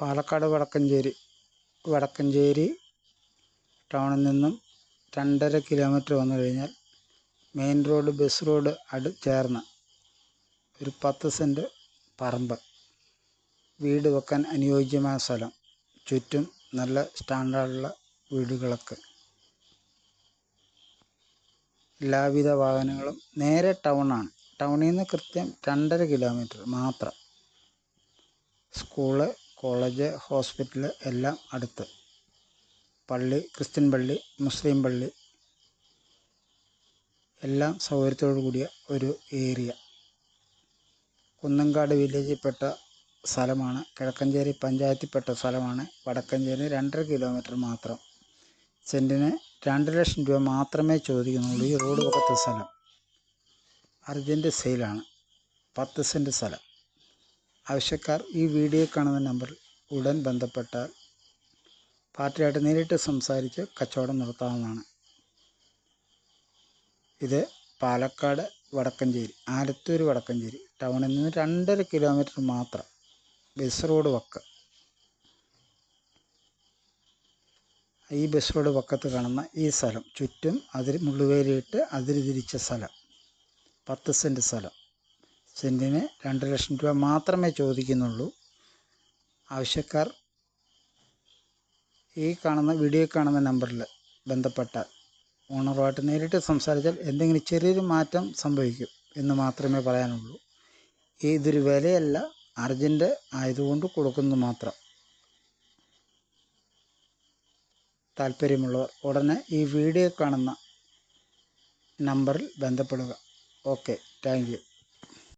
പാലക്കാട് വടക്കഞ്ചേരി ടൗണിൽ നിന്നും 2.5 കിലോമീറ്റർ വന്നു കഴിഞ്ഞാൽ മെയിൻ റോഡ് ബസ് റോഡ് ചേർന്ന് ഒരു 10 സെൻറ്റ് പറമ്പ്, വീട് വെക്കാൻ അനുയോജ്യമായ സ്ഥലം, ചുറ്റും നല്ല സ്റ്റാൻഡേർഡുള്ള വീടുകളൊക്കെ, എല്ലാവിധ വാഹനങ്ങളും, നേരെ ടൗണാണ്. ടൗണിൽ നിന്ന് കൃത്യം 2.5 കിലോമീറ്റർ മാത്രം. സ്കൂള്, കോളേജ്, ഹോസ്പിറ്റൽ എല്ലാം അടുത്ത്. പള്ളി, ക്രിസ്ത്യൻ പള്ളി, മുസ്ലിം പള്ളി എല്ലാം സൗകര്യത്തോടു കൂടിയ ഒരു ഏരിയ. കുന്നംകാട് വില്ലേജിൽപ്പെട്ട സ്ഥലമാണ്. കിഴക്കഞ്ചേരി പഞ്ചായത്തിൽപ്പെട്ട സ്ഥലമാണ്. വടക്കഞ്ചേരി 2.5 കിലോമീറ്റർ മാത്രം. സെൻറ്റിന് 2 ലക്ഷം രൂപ മാത്രമേ ചോദിക്കുന്നുള്ളൂ. ഈ റോഡ് പക്കത്തെ സ്ഥലം അർജൻറ്റ് സെയിലാണ്. 10 സെൻറ്റ് സ്ഥലം. ആവശ്യക്കാർ ഈ വീഡിയോ കാണുന്ന നമ്പറിൽ ഉടൻ ബന്ധപ്പെട്ടാൽ പാർട്ടിയായിട്ട് നേരിട്ട് സംസാരിച്ച് കച്ചവടം നടത്താവുന്നതാണ്. ഇത് പാലക്കാട് വടക്കഞ്ചേരി, ആലത്തൂർ വടക്കഞ്ചേരി ടൗണിൽ നിന്ന് 2.5 കിലോമീറ്റർ മാത്രം. ബസ് റോഡ് വക്ക്. ഈ ബസ് റോഡ് വക്കത്ത് കാണുന്ന ഈ സ്ഥലം, ചുറ്റും മുള്ളുവേലിയിട്ട് അതിര് തിരിച്ച സ്ഥലം, 10 സെൻറ്റ് സ്ഥലം. സെൻറ്റിന് 2 ലക്ഷം രൂപ മാത്രമേ ചോദിക്കുന്നുള്ളൂ. ആവശ്യക്കാർ ഈ വീഡിയോ കാണുന്ന നമ്പറിൽ ബന്ധപ്പെട്ടാൽ ഓണറുമായിട്ട് നേരിട്ട് സംസാരിച്ചാൽ എന്തെങ്കിലും ചെറിയൊരു മാറ്റം സംഭവിക്കും എന്ന് മാത്രമേ പറയാനുള്ളൂ. ഇതൊരു വിലയല്ല, അർജൻറ്റ് ആയതുകൊണ്ട് കൊടുക്കുന്നത് മാത്രം. താല്പര്യമുള്ളവർ ഉടനെ ഈ വീഡിയോ കാണുന്ന നമ്പറിൽ ബന്ധപ്പെടുക. Okay, thank you.